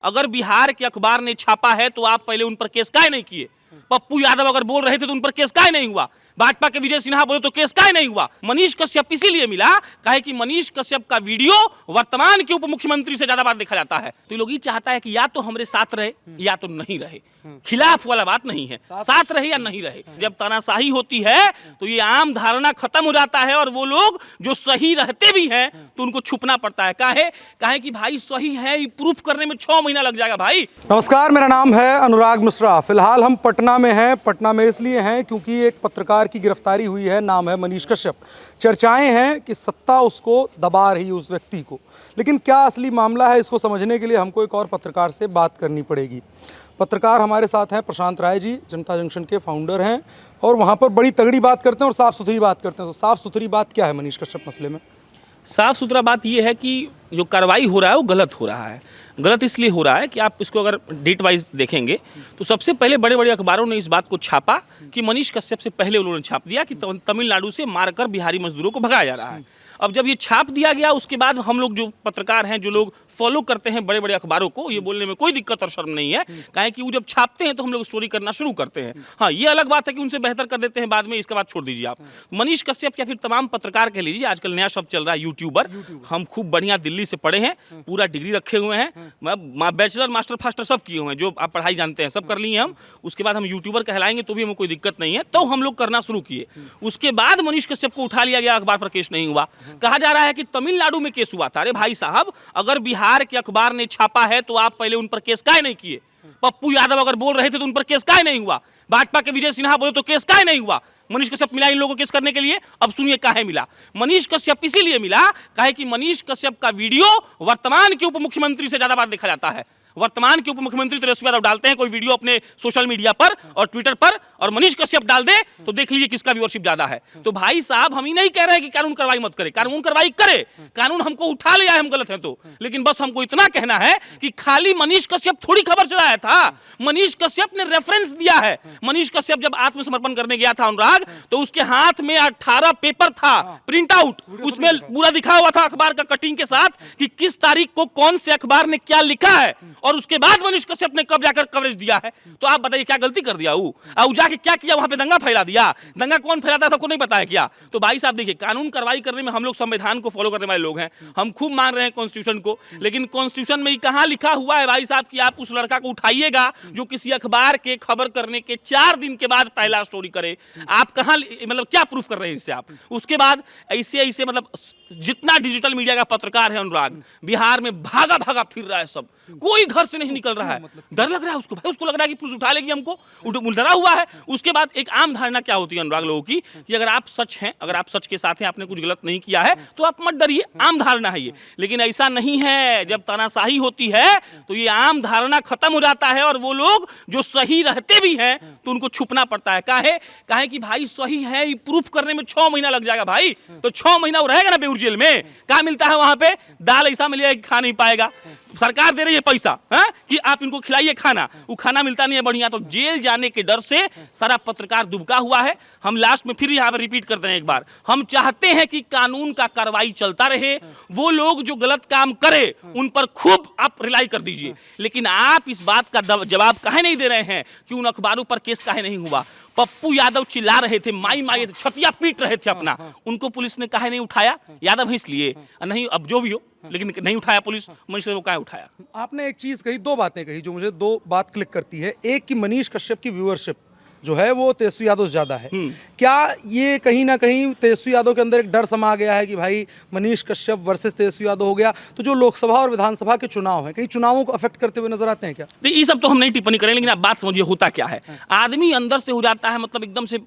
अगर बिहार के अखबार ने छापा है तो आप पहले उन पर केस काहे नहीं किए? पप्पू यादव अगर बोल रहे थे तो उन पर केस काहे नहीं हुआ? भाजपा के विजय सिन्हा बोले तो केस काहे नहीं हुआ? मनीष कश्यप इसीलिए मिला काहे कि मनीष कश्यप का वीडियो वर्तमान के उप मुख्यमंत्री से ज्यादा बार देखा जाता है। तो लोग ये चाहता है कि या तो हमारे साथ रहे या तो नहीं रहे, खिलाफ वाला बात नहीं है, साथ रहे या नहीं रहे। जब तानाशाही होती है तो ये आम धारणा खत्म हो जाता है और वो लोग जो सही रहते भी हैं तो उनको छुपना पड़ता है। काहे कि भाई सही है प्रूफ करने में 6 महीना लग जाएगा भाई। नमस्कार, मेरा नाम है अनुराग मिश्रा। फिलहाल हम पटना में हैं। पटना में इसलिए हैं क्योंकि एक पत्रकार की गिरफ्तारी हुई है, नाम है मनीष कश्यप। चर्चाएं हैं कि सत्ता उसको दबा रही उस व्यक्ति को, लेकिन क्या असली मामला है इसको समझने के लिए हमको एक और पत्रकार से बात करनी पड़ेगी। पत्रकार हमारे साथ हैं प्रशांत राय जी, जनता जंक्शन के फाउंडर हैं और वहाँ पर बड़ी तगड़ी बात करते हैं और साफ़ सुथरी बात करते हैं। तो साफ़ सुथरी बात क्या है मनीष कश्यप मसले में? साफ सुथरा बात यह है कि जो कार्रवाई हो रहा है वो गलत हो रहा है। गलत इसलिए हो रहा है कि आप इसको अगर डेट वाइज देखेंगे तो सबसे पहले बड़े बड़े अखबारों ने इस बात को छापा कि मनीष कश्यप से पहले उन्होंने छाप दिया कि तमिलनाडु से मारकर बिहारी मजदूरों को भगाया जा रहा है। अब जब ये छाप दिया गया उसके बाद हम लोग जो पत्रकार हैं, जो लोग फॉलो करते हैं बड़े बड़े अखबारों को, ये बोलने में कोई दिक्कत और शर्म नहीं है, काहे कि वो जब छापते हैं तो हम लोग स्टोरी करना शुरू करते हैं। हाँ, ये अलग बात है कि उनसे बेहतर कर देते हैं बाद में, इसके बाद छोड़ दीजिए आप। मनीष कश्यप या फिर तमाम पत्रकार कह लीजिए, आजकल नया शब्द चल रहा है यूट्यूबर। हम खूब बढ़िया दिल्ली से पढ़े हैं, पूरा डिग्री रखे हुए हैं, बैचलर मास्टर फास्टर सब किए हुए हैं, जो आप पढ़ाई जानते हैं सब कर लिए हम। उसके बाद हम यूट्यूबर कहलाएंगे तो भी हमें कोई दिक्कत नहीं है, तो हम लोग करना शुरू किए। उसके बाद मनीष कश्यप को उठा लिया गया, अखबार पर केस नहीं हुआ। कहा जा रहा है कि तमिलनाडु में केस हुआ था। अरे भाई साहब, अगर बिहार के अखबार ने छापा है तो आप पहले उन पर केस काहे नहीं किए? पप्पू यादव अगर बोल रहे थे तो उन पर केस काहे नहीं हुआ? भाजपा के विजय सिन्हा बोले तो केस काहे नहीं हुआ? मनीष कश्यप मिला इन लोगों को केस करने के लिए। अब सुनिए काहे मिला। मनीष कश्यप इसीलिए मिला काहे कि मनीष कश्यप का वीडियो वर्तमान के उप मुख्यमंत्री से ज्यादा बार देखा जाता है। वर्तमान के उप मुख्यमंत्री तेजस्वी यादव डालते हैं कोई वीडियो अपने सोशल मीडिया पर और ट्विटर पर, और मनीष कश्यप डाल दे तो देख लीजिए किसका व्यूअरशिप ज्यादा है। तो भाई साहब, हम ही नहीं कह रहे हैं कि कानून कार्रवाई मत करे, कानून कार्रवाई करे, कानून हमको उठा लिया है, हम गलत हैं तो, लेकिन बस हमको इतना कहना है कि खाली मनीष कश्यप थोड़ी खबर चलाया था। मनीष कश्यप ने रेफरेंस दिया है। मनीष कश्यप जब आत्मसमर्पण करने गया था अनुराग, तो उसके हाथ में 18 पेपर था, प्रिंट आउट, उसमें पूरा दिखा हुआ था अखबार का कटिंग के साथ कि किस तारीख को कौन से अखबार ने क्या लिखा है, और उसके बाद मनीष कश्यप ने कब जाकर कवरेज दिया है। तो आप बताइए क्या गलती कर दिया? वो जाके क्या किया? वहां पे दंगा फैला दिया। दंगा कौन फैलाता है सबको नहीं पता है क्या? तो भाई साहब देखिए, कानून कार्रवाई करने में हम लोग संविधान को फॉलो करने वाले लोग हैं, हम खूब मान रहे हैं कॉन्स्टिट्यूशन को, लेकिन कॉन्स्टिट्यूशन में कहां लिखा हुआ है भाई साहब कि आप उस लड़का को उठाइएगा जो किसी अखबार के खबर करने के 4 दिन के बाद पहला स्टोरी करे? आप कहां, मतलब क्या प्रूफ कर रहे हैं इससे आप? उसके बाद ऐसे मतलब जितना डिजिटल मीडिया का पत्रकार है अनुराग, बिहार में भागा भागा फिर रहा है सब, कोई घर से नहीं निकल रहा है। डर लग रहा है उसको, भाई उसको लग रहा है कि पुलिस उठा लेगी हमको, डरा हुआ है। उसके बाद एक आम धारणा क्या होती है अनुराग लोगों की कि अगर आप सच हैं, अगर आप सच के साथ हैं, आपने कुछ गलत नहीं किया है तो आप मत डरिए, आम धारणा है ये। लेकिन ऐसा नहीं है। जब तानाशाही होती है तो ये आम धारणा खत्म हो जाता है और वो लोग जो सही रहते भी हैं तो उनको छुपना पड़ता है। काहे कि भाई सही है प्रूफ करने में 6 महीना लग जाएगा भाई। तो 6 महीना वो रहेगा ना बेउर जेल में। क्या मिलता है वहां पे? दाल ऐसा मिलेगा कि खा नहीं पाएगा। सरकार दे रही है पैसा कि आप इनको खिलाइए खाना, वो खाना मिलता नहीं है बढ़िया। तो जेल जाने के डर से सारा पत्रकार दुबका हुआ है। हम लास्ट में फिर यहाँ पर रिपीट करते हैं एक बार, हम चाहते हैं कि कानून का कार्रवाई चलता रहे। वो लोग जो गलत काम करे उन पर खूब आप रिलाई कर दीजिए, लेकिन आप इस बात का जवाब काहे नहीं दे रहे हैं कि उन अखबारों पर केस काहे नहीं हुआ? पप्पू यादव चिल्ला रहे थे, माई छतिया पीट रहे थे अपना, उनको पुलिस ने काहे नहीं उठाया? यादव है इसलिए नहीं, अब जो भी हो, लेकिन नहीं उठाया पुलिस। मनीष को काहे उठाया? आपने एक चीज कही, 2 बातें कही जो मुझे 2 बात क्लिक करती है। एक कि मनीष कश्यप की व्यूअरशिप जो है वो तेजस्वी यादव से ज्यादा है। क्या ये कहीं ना कहीं तेजस्वी यादव के अंदर एक डर समा गया है कि भाई मनीष कश्यप वर्सेस तेजस्वी यादव हो गया, तो जो लोकसभा और विधानसभा के चुनाव हैं, कई चुनावों को अफेक्ट करते हुए नजर आते हैं क्या? ये सब तो हम नहीं टिप्पणी करें, लेकिन आप बात समझिए होता क्या है। आदमी अंदर से हो जाता है, मतलब एकदम से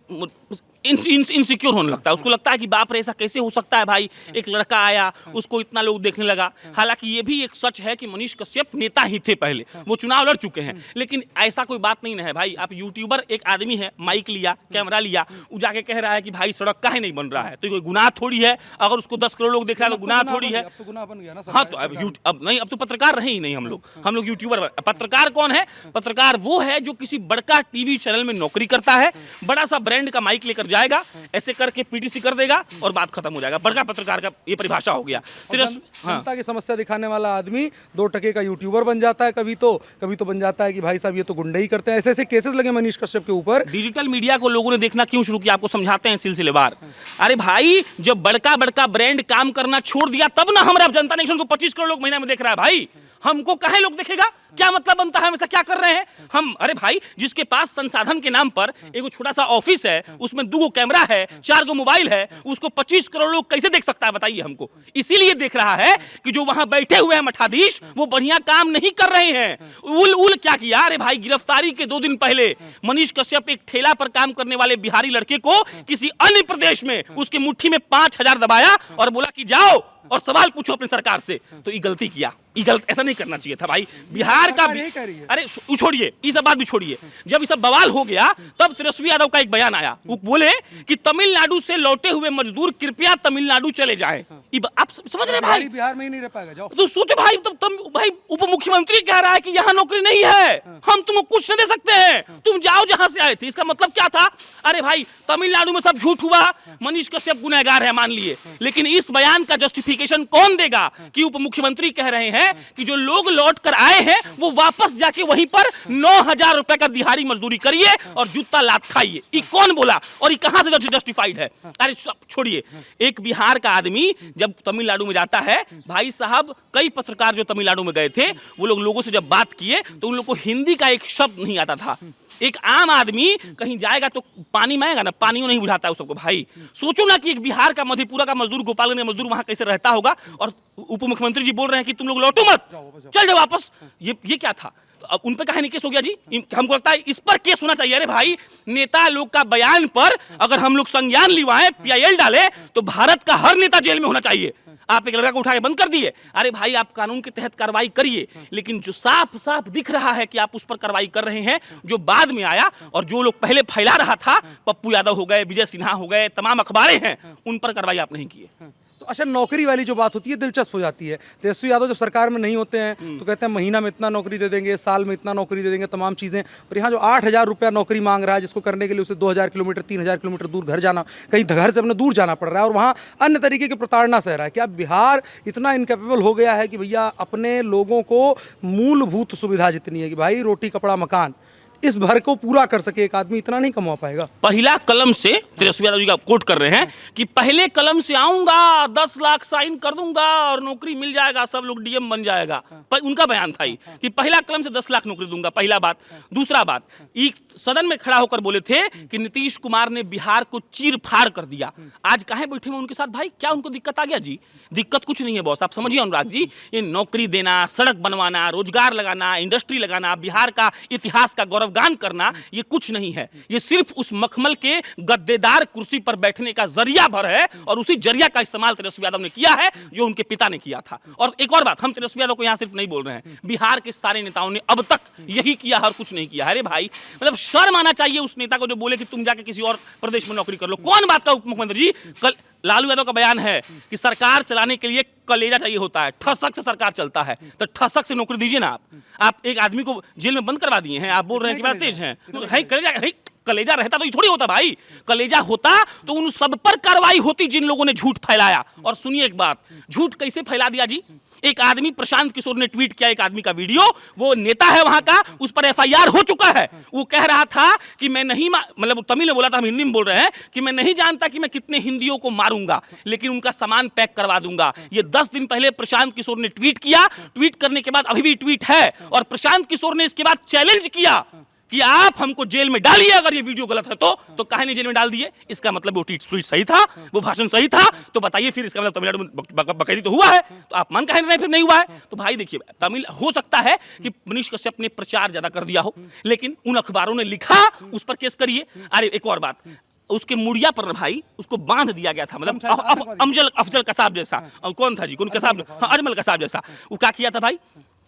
इनसिक्योर होने लगता है। उसको लगता है कि बाप रे ऐसा कैसे हो सकता है भाई, एक लड़का आया उसको इतना लोग देखने लगा। हालांकि ये भी एक सच है कि मनीष कश्यप नेता ही थे पहले, वो चुनाव लड़ चुके हैं, लेकिन ऐसा कोई बात नहीं है भाई। आप यूट्यूबर एक आदमी है, माइक लिया, कैमरा लिया, वो जाके कह रहा है कि भाई सड़क काहे नहीं बन रहा है, तो कोई गुनाह थोड़ी है? अगर उसको 10 करोड़ लोग देख रहा है तो गुनाह थोड़ी है? हाँ, तो अब नहीं, अब तो पत्रकार रहे ही नहीं हम लोग यूट्यूबर। पत्रकार कौन है? पत्रकार वो है जो किसी बड़का टीवी चैनल में नौकरी करता है, बड़ा सा ब्रांड का माइक लेकर जाएगा, ऐसे करके पीटीसी कर देगा और बात खत्म हो जाएगा। बड़का पत्रकार का ये परिभाषा हो गया। जनता की समस्या दिखाने वाला आदमी 2 टके का यूट्यूबर बन जाता है, कभी तो बन जाता है कि भाई साहब ये तो गुंडे ही करते हैं। ऐसे ऐसे केसेस लगे मनीष कश्यप के ऊपर। डिजिटल मीडिया को लोगों ने देखना क्यों शुरू किया, आपको समझाते हैं सिलसिलेवार। अरे भाई, जब बड़का बड़का ब्रांड काम करना छोड़ दिया तब ना हमारा जनता नेशन को 25 करोड़ लोग महीने में देख रहा है भाई। हमको काहे लोग देखेगा? क्या मतलब बनता है? हम ऐसा क्या कर रहे हैं हम? अरे भाई, जिसके पास संसाधन के नाम पर एक छोटा सा ऑफिस है, उसमें 2 कैमरा है, 4 मोबाइल है, उसको 25 करोड़ लोग कैसे देख सकता है बताइए हमको? इसीलिए देख रहा है कि जो वहां बैठे हुए हैं मठाधीश, वो बढ़िया काम नहीं कर रहे हैं। उल क्या किया? अरे भाई, गिरफ्तारी के 2 दिन पहले मनीष कश्यप एक ठेला पर काम करने वाले बिहारी लड़के को किसी अन्य प्रदेश में उसकी मुट्ठी में 5000 दबाया और बोला कि जाओ और सवाल पूछो अपनी सरकार से। तो ये गलती किया, ये गलत, ऐसा नहीं करना चाहिए था भाई। बिहार का अरे छोड़िए, ये सब बात भी छोड़िए। जब ये सब बवाल हो गया तब तेजस्वी यादव का एक बयान आया। वो बोले कि तमिलनाडु से लौटे हुए मजदूर कृपया तमिलनाडु चले जाएं। आप समझ रहे भाई? बिहार में ही नहीं रह पाएगा, जाओ। तो सोचो भाई, तब भाई उप मुख्यमंत्री कह रहा है कि यहाँ नौकरी नहीं है, हम तुमको कुछ नहीं दे सकते हैं, तुम जाओ जहां से आए थे। इसका मतलब क्या था? अरे भाई, तमिलनाडु में सब झूठ हुआ, मनीष कश्यप गुनहगार है मान लिए, लेकिन इस बयान का जस्टिफिकेशन कौन देगा कि उप मुख्यमंत्री कह रहे हैं कि जो लोग लौट कर आए हैं वो वापस जाके वहीं पर 9000 रुपए का दिहाड़ी मजदूरी करिए और जूता लात खाइए? ये कौन बोला और ये कहां से जस्टिफाइड है? अरे छोड़िए, एक बिहार का आदमी जब तमिलनाडु में जाता है, भाई साहब, कई पत्रकार जो तमिलनाडु में गए थे वो लोगों से जब बात किए तो उन लोग को हिंदी का एक शब्द नहीं आता था। एक आम आदमी कहीं जाएगा तो पानी मांगेगा ना, पानियों नहीं बुझाता है उस सबको। भाई सोचो ना कि एक बिहार का मधेपुरा का मजदूर, गोपालगंज का मजदूर वहां कैसे रहता होगा, और उप मुख्यमंत्री जी बोल रहे हैं कि तुम लोग लौटो मत, चल जाओ वापस। ये क्या था? अब उन पे कहानी केस हो गया जी। हमको लगता है इस पर केस होना चाहिए। अरे भाई, नेता लोग का बयान पर अगर हम लोग संज्ञान लिवाएं, PIL डाले, तो भारत का हर नेता जेल में होना चाहिए। आप एक लड़का को उठा के बंद कर दिए। अरे भाई, आप कानून के तहत कार्रवाई करिए, लेकिन जो साफ साफ दिख रहा है कि आप उस पर कार्रवाई कर रहे हैं, जो बाद में आया और जो लोग पहले फैला रहा था, पप्पू यादव हो गए, विजय सिन्हा हो गए, तमाम अखबारें हैं, उन पर कार्रवाई आप नहीं किए। तो अच्छा, नौकरी वाली जो बात होती है दिलचस्प हो जाती है। तेजस्वी यादव जब सरकार में नहीं होते हैं तो कहते हैं महीना में इतना नौकरी दे देंगे, साल में इतना नौकरी दे देंगे, तमाम चीज़ें। और यहाँ जो 8000 रुपया नौकरी मांग रहा है, जिसको करने के लिए उसे 2000 किलोमीटर 3000 किलोमीटर दूर घर जाना, कहीं घर से अपने दूर जाना पड़ रहा है, और वहाँ अन्य तरीके की प्रताड़ना सह रहा है। क्या बिहार इतना इनकेपेबल हो गया है कि भैया अपने लोगों को मूलभूत सुविधा जितनी है कि भाई रोटी कपड़ा मकान, इस भर को पूरा कर सके एक आदमी, इतना नहीं कमा पाएगा? पहला कलम से तेजस्वी यादव जी का कोट कर रहे हैं कि पहले कलम से आऊंगा, 10 लाख साइन कर दूंगा और नौकरी मिल जाएगा, सब लोग DM बन जाएगा। पर उनका बयान था ही कि पहला कलम से 10 लाख नौकरी दूंगा, पहला बात। दूसरा बात, एक सदन में खड़ा होकर बोले थे कि नीतीश कुमार ने बिहार को चीर फाड़ कर दिया। आज काहे बैठे हैं उनके साथ भाई? क्या उनको दिक्कत आ गया जी? दिक्कत कुछ नहीं है बॉस, आप समझिए अनुराग जी। ये नौकरी देना, सड़क बनवाना, रोजगार लगाना, इंडस्ट्री लगाना, बिहार का इतिहास का गौरवगान करना, ये कुछ नहीं है। ये सिर्फ उस मखमल के गद्देदार कुर्सी पर बैठने का जरिया भर है, और उसी जरिया का इस्तेमाल तेजस्वी यादव ने किया है जो उनके पिता ने किया था। और एक और बात, हम तेजस्वी यादव को यहां सिर्फ नहीं बोल रहे हैं, बिहार के सारे नेताओं ने अब तक यही किया और कुछ नहीं किया। अरे भाई, मतलब शर्म आना चाहिए उस नेता को जो बोले कि तुम जाके किसी और प्रदेश में नौकरी कर लो। कौन बात का उप मुख्यमंत्री जी? कल लालू यादव का बयान है कि सरकार चलाने के लिए कलेजा चाहिए होता है, ठसक से सरकार चलता है, तो ठसक से नौकरी दीजिए ना। आप एक आदमी को जेल में बंद करवा दिए हैं, आप बोल रहे हैं कि बड़ा तेज हैं। कलेजा रहता तो ये थोड़ी होता भाई। कलेजा होता तो उन सब पर कार्रवाई होती जिन लोगों ने झूठ फैलाया। और सुनिए एक बात, झूठ कैसे फैला दिया जी? एक आदमी प्रशांत किशोर ने ट्वीट किया, एक आदमी का वीडियो, वो नेता है वहां का, उस पर FIR हो चुका है। वो कह रहा था कि मैं नहीं, मतलब तमिल में बोला था, हम हिंदी में बोल रहे हैं, कि मैं नहीं जानता कि मैं कितने हिंदियों को मारूंगा, लेकिन उनका सामान पैक करवा दूंगा। ये 10 दिन पहले प्रशांत किशोर ने ट्वीट किया। ट्वीट करने के बाद अभी भी ट्वीट है, और प्रशांत किशोर ने इसके बाद चैलेंज किया कि आप हमको जेल में डालिए अगर ये वीडियो गलत है तो काहे नहीं जेल में डाल दिए? इसका मतलब वो ट्वीट सही था, वो भाषण सही था, तो बताइए फिर इसका मतलब तमिलनाडु में बकैती तो हुआ है, तो आप मान काहे नहीं, फिर नहीं हुआ है? तो भाई देखिए, तमिल हो सकता है कि मनीष कश्यप ने प्रचार ज्यादा कर दिया हो, लेकिन उन अखबारों ने लिखा, उस पर केस करिए। अरे एक और बात, उसके मुड़िया पर भाई उसको बांध दिया गया था, मतलब अफजल कसाब जैसा। कौन था जी? कौन कसाब? अजमल कसाब जैसा। वो क्या किया था भाई?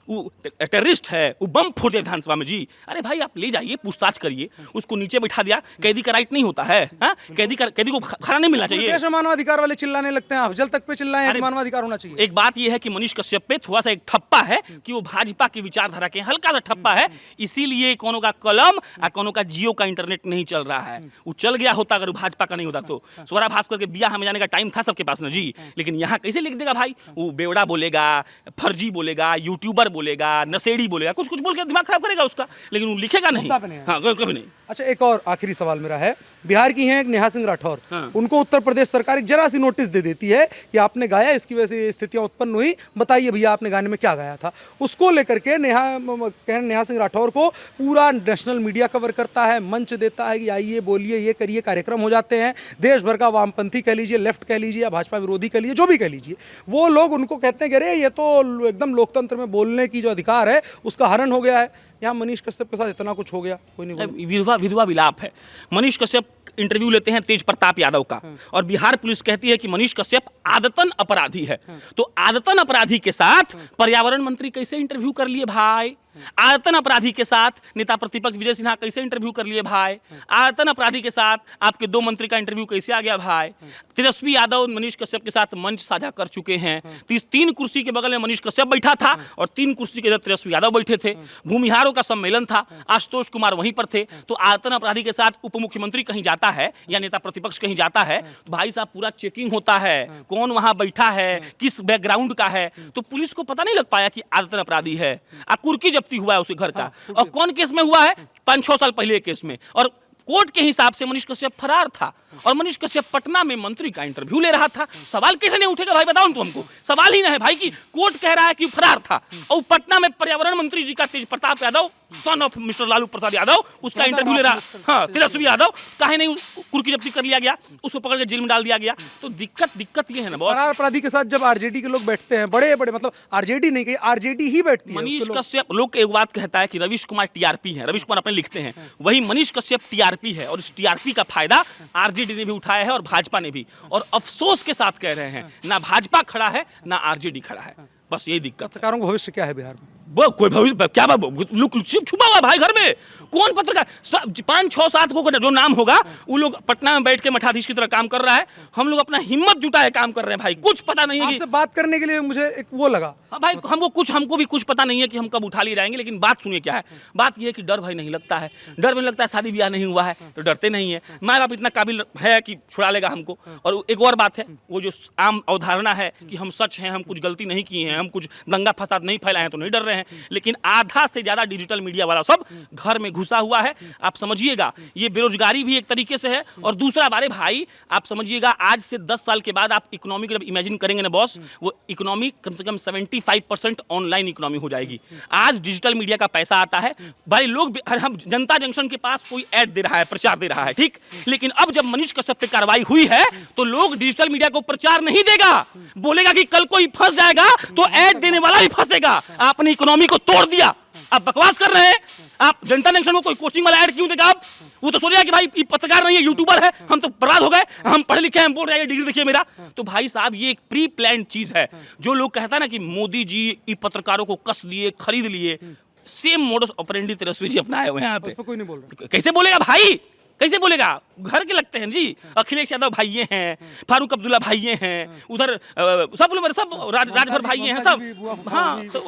वो टेररिस्ट है, वो बम फोड़े विधानसभा में जी। अरे भाई आप ले जाइए, पूछताछ करिए, उसको नीचे बैठा दिया। कैदी का राइट नहीं होता है? हाँ, कैदी को खाना नहीं मिलना चाहिए? देश में मानवाधिकार वाले चिल्लाने लगते हैं, अफजल तक पे चिल्लाएं कि मानवाधिकार होना चाहिए। एक बात यह है कि मनीष कश्यप पे थोड़ा सा एक ठप्पा है कि वो भाजपा की विचारधारा के हल्का सा ठप्पा है, इसीलिए कोनो का कलम और कोनो का जियो का इंटरनेट नहीं चल रहा है। वो चल गया होता अगर भाजपा का नहीं होता तो। स्वरा भास्कर के बिया हमें जाने का टाइम था सबके पास ना जी, लेकिन यहाँ कैसे लिख देगा भाई? वो बेवड़ा बोलेगा, फर्जी बोलेगा, यूट्यूबर बोलेगा, नशेड़ी बोलेगा, कुछ कुछ बोल के दिमाग खराब करेगा उसका, लेकिन वो लिखेगा नहीं। हाँ, कभी नहीं। अच्छा, एक और आखिरी सवाल मेरा है। बिहार की हैं एक नेहा सिंह राठौर, उनको उत्तर प्रदेश सरकार एक जरा सी नोटिस दे देती है कि आपने गाया, इसकी वजह से ये स्थितियां उत्पन्न हुई, बताइए भैया आपने गाने में क्या गाया था। उसको लेकर के नेहा सिंह राठौर को पूरा नेशनल मीडिया कवर करता है, मंच देता है कि आइए बोलिए, ये करिए, कार्यक्रम हो जाते हैं। देश भर का वामपंथी कह लीजिए, लेफ्ट कह लीजिए या भाजपा विरोधी कह लीजिए, जो भी कह लीजिए, वो लोग उनको कहते हैं कि अरे ये तो एकदम लोकतंत्र में बोलने की जो अधिकार है उसका हनन हो गया है। यहाँ मनीष कश्यप के साथ इतना कुछ हो गया, कोई नहीं बोला। विधवा विलाप है। मनीष कश्यप इंटरव्यू लेते हैं तेज प्रताप यादव का, और बिहार पुलिस कहती है कि मनीष कश्यप आदतन अपराधी है। तो आदतन अपराधी के साथ पर्यावरण मंत्री कैसे इंटरव्यू कर लिए भाई? आदतन अपराधी के साथ नेता प्रतिपक्ष विजय सिन्हा कैसे इंटरव्यू कर लिए भाई? आदतन अपराधी के साथ आपके 2 मंत्री का इंटरव्यू कैसे आ गया भाई? तेजस्वी यादव मनीष कश्यप के साथ मंच साझा कर चुके हैं। 3 कुर्सी के बगल में मनीष कश्यप बैठा था और 3 कुर्सी के इधर तेजस्वी यादव बैठे थे। भूमिहारों का सम्मेलन था, आशुतोष कुमार वहीं पर थे। तो आदतन अपराधी के साथ उप मुख्यमंत्री कहीं जाता है या नेता प्रतिपक्ष कहीं जाता है तो भाई साहब पूरा चेकिंग होता है, कौन वहां बैठा है, किस बैकग्राउंड का है। तो पुलिस को पता नहीं लग पाया कि आदतन अपराधी है। कुर्की जब्ती हुआ है उसके घर का, और कौन केस में हुआ है? 5-6 साल पहले केस में, और कोर्ट के हिसाब से मनीष कश्यप फरार था और मनीष कश्यप पटना में मंत्री का इंटरव्यू ले रहा था। सवाल कैसे नहीं उठेगा भाई, बताओ तो हमको। सवाल ही ना है भाई कि कोर्ट कह रहा है कि फरार था और पटना में पर्यावरण मंत्री जी का Tej Pratap Yadav, son of mister Lalu Prasad Yadav, उसका इंटरव्यू ले रहा। हाँ, तेजस्वी यादव, काहे नहीं कुर्की जब्ती कर लिया गया, उसको पकड़ के जेल में डाल दिया गया। तो दिक्कत ये है ना बहुत। फरार अपराधी के साथ जब आरजेडी के लोग बैठते हैं, बड़े बड़े, मतलब आरजेडी नहीं कही, आरजेडी ही बैठती है। मनीष कश्यप, लोग एक बात कहता है कि रवीश कुमार टीआरपी है, रवीश कुमार अपने लिखते हैं, वही मनीष कश्यप टीआरपी है, और इस टीआरपी का फायदा आरजेडी ने भी उठाया है और भाजपा ने भी। और अफसोस के साथ कह रहे हैं, ना भाजपा खड़ा है ना आरजेडी खड़ा है। बस यही दिक्कत है। पत्रकारों का भविष्य क्या है बिहार में? वो कोई भविष्य क्या छुपा हुआ भाई घर में? कौन पत्रकार? 5, 6, 7 को जो नाम होगा वो लोग पटना में बैठ के मठाधीश की तरह काम कर रहा है। हम लोग अपना हिम्मत जुटाए काम कर रहे हैं भाई, कुछ पता नहीं है आपसे बात करने के लिए मुझे एक वो लगा। हाँ भाई, हमको भी कुछ पता नहीं है कि हम कब उठा लिए जाएंगे, लेकिन बात सुनिए क्या है। बात यह है कि डर भाई नहीं लगता है। डर में लगता है शादी ब्याह नहीं हुआ है तो डरते नहीं है, माँ बाप इतना काबिल है कि छुड़ा लेगा हमको। और एक और बात है, वो जो आम अवधारणा है कि हम सच हैं, हम कुछ गलती नहीं किए हैं, हम कुछ दंगा फसाद नहीं फैलाए हैं तो नहीं डर रहे हैं। लेकिन आधा से ज्यादा डिजिटल मीडिया वाला सब घर में घुसा हुआ है। आप समझिएगा ये बेरोजगारी भी एक तरीके से है। और दूसरा बारे भाई आप समझिएगा, आज से 10 साल के बाद आप इकोनॉमी को जब इमेजिन करेंगे ना बॉस, वो इकोनॉमी कम से कम 75% ऑनलाइन इकोनॉमी हो जाएगी। आज डिजिटल मीडिया का पैसा आता है भाई, लोग हम जनता जंक्शन के पास कोई ऐड दे रहा है, प्रचार दे रहा है, ठीक। लेकिन अब जब मनीष कश्यप पे कार्रवाई हुई है तो लोग डिजिटल मीडिया को प्रचार नहीं देगा, बोलेगा कि कल कोई फंस जाएगा तो ऐड देने वाला भी फंसेगा। आपने इकोनॉमी को तोड़ दिया, आप बकवास कर रहे हैं। आप जनता जंक्शन में कोई कोचिंग वाला ऐड क्यों देगा? आप वो तो सोचेगा कि भाई ये पत्रकार नहीं है, यूट्यूबर है, हम तो बर्बाद हो गए, हम पढ़े लिखे हैं, हम बोल रहे हैं डिग्री देखिए मेरा। तो भाई साहब ये एक प्री प्लान चीज है। जो लोग कहता है ना कि मोदी जी पत्रकारों को कस लिए, खरीद लिए, same modus operandi Tejashwi ji अपनाए हुए हैं यहाँ पे। कोई नहीं बोल रहा। कैसे बोलेगा भाई, कैसे बोलेगा? घर के लगते हैं जी। अखिलेश यादव भाइये हैं, फारूक अब्दुल्ला भाइये हैं, उधर सब लोग सब राजभर भाइये हैं सब। हाँ, तो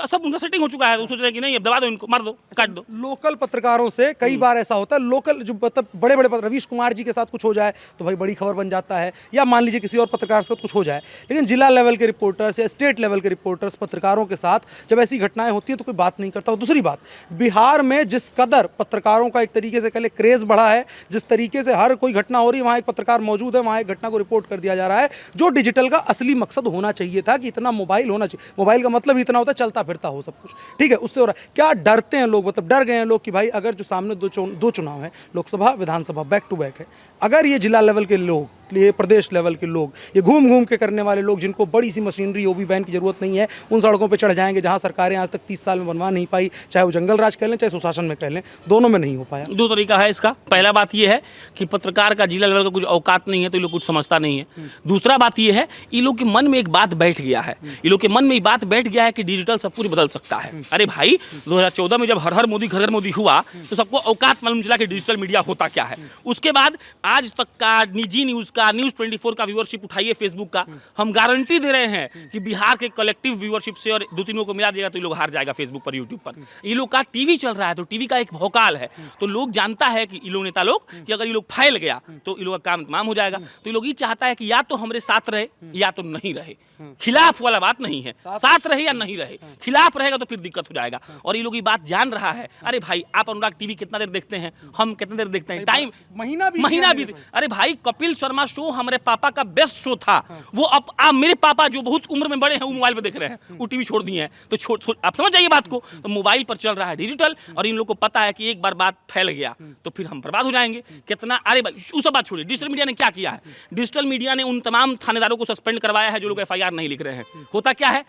सब उनका सेटिंग हो चुका है। तो सोच रहे हैं कि नहीं अब दबा दो इनको, मार दो, काट दो। लोकल पत्रकारों से कई बार ऐसा होता है, लोकल जो मतलब बड़े बड़े रवीश कुमार जी के साथ कुछ हो जाए तो भाई बड़ी खबर बन जाता है, या मान लीजिए किसी और पत्रकार के साथ कुछ हो जाए। लेकिन जिला लेवल के रिपोर्टर्स या स्टेट लेवल के रिपोर्टर्स पत्रकारों के साथ जब ऐसी घटनाएं होती है तो कोई बात नहीं करता। और दूसरी बात, बिहार में जिस कदर पत्रकारों का एक तरीके से पहले क्रेज बढ़ा है, जिस तरीके से हर कोई घटना हो रही है वहाँ एक पत्रकार मौजूद है, वहाँ एक घटना को रिपोर्ट कर दिया जा रहा है, जो डिजिटल का असली मकसद होना चाहिए था कि इतना मोबाइल होना चाहिए। मोबाइल का मतलब ही इतना होता है चलता फिरता हो सब कुछ, ठीक है, उससे हो रहा है। क्या डरते हैं लोग, मतलब डर गए हैं लोग कि भाई अगर जो सामने दो चुनाव हैं, लोकसभा विधानसभा बैक टू बैक है, अगर ये जिला लेवल के लोग ये प्रदेश लेवल के लोग, ये घूम घूम के करने वाले लोग, जिनको बड़ी सी मशीनरी ओबी बैन की जरूरत नहीं है, उन सड़कों पर चढ़ जाएंगे जहाँ सरकारें आज तक 30 साल में बनवा नहीं पाई, चाहे वो जंगल राज कह लें चाहे सुशासन में कह लें, दोनों में नहीं हो पाया। दो तरीका है इसका। पहला बात ये है कि पत्रकार का जिला लेवल का कुछ औकात नहीं है तो ये लोग कुछ समझता नहीं है। दूसरा बात ये है, ये लोग के मन में एक बात बैठ गया है, ये लोग के मन में ये बात बैठ गया है कि डिजिटल सब कुछ बदल सकता है। अरे भाई 2014 में जब हर हर मोदी घर घर मोदी हुआ तो सबको औकात मालूम चला कि डिजिटल मीडिया होता क्या है। उसके बाद आज तक का निजी न्यूज़ का, न्यूज़ 24 का व्यूअरशिप उठाइए, फेसबुक का, हम गारंटी दे रहे हैं कि बिहार के कलेक्टिव व्यूअरशिप से और 2-3 को मिला दिएगा तो ये लोग हार जाएगा फेसबुक पर, यूट्यूब पर। ये लोग का टीवी चल रहा है तो टीवी का एक भौकाल है, तो लोग जानता है कि ये लोग नेता लोग कि अगर ये लोग फैल गया तो ये लोग का काम तमाम हो जाएगा। तो ये लोग ये चाहता है कि या तो हमारे साथ रहे या तो नहीं रहे, खिलाफ वाला बात नहीं है, साथ रहे या नहीं रहे। खिलाफ रहेगा तो फिर दिक्कत हो जाएगा और ये लोग ये बात जान रहा है। अरे भाई आप अनुराग टीवी कितना देर देखते हैं, हम कितना देर देखते हैं, टाइम महीना भी। अरे भाई कपिल शर्मा शो हमारे पापा का बेस्ट शो था, वो अब आप मेरे पापा जो बहुत उम्र में बड़े हैं वो मोबाइल पे देख रहे हैं, वो टीवी छोड़ दिए हैं। तो आप समझ जाइए बात को, तो मोबाइल पर चल रहा है डिजिटल और इन लोग को पता है कि एक बार बात फैल गया तो फिर हम बर्बाद हो जाएंगे। कितना, अरे भाई उस सब बात छोड़िए, डिजिटल मीडिया ने क्या किया है? डिजिटल मीडिया ने उन तमाम थानेदारों को सस्पेंड करवाया है जो लोग एफआईआर नहीं लिख रहे हैं। होता क्या है,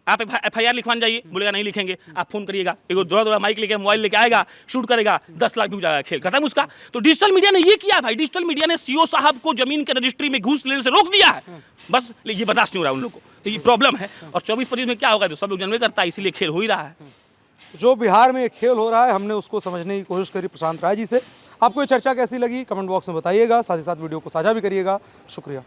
आप एफआईआर लिखवाने जाइए, बोलेगा नहीं लिखेंगे, आप फोन करिएगा, एगो दौड़ा माइक लेके मोबाइल लेके आएगा, शूट करेगा, 10 लाख भी हो जाएगा, खेल खत्म उसका। तो डिजिटल मीडिया ने ये किया भाई, डिजिटल मीडिया ने सीओ साहब को जमीन के रजिस्ट्री में घूस लेने से रोक दिया है। बस ये बर्दाश्त नहीं हो रहा उन लोग को, तो ये प्रॉब्लम है। और 24-25 में क्या होगा तो सब लोग जानवे करता है, इसीलिए खेल हो ही रहा है। जो बिहार में एक खेल हो रहा है, हमने उसको समझने की कोशिश करी प्रशांत राय जी से। आपको ये चर्चा कैसी लगी कमेंट बॉक्स में बताइएगा, साथ ही साथ वीडियो को साझा भी करिएगा। शुक्रिया।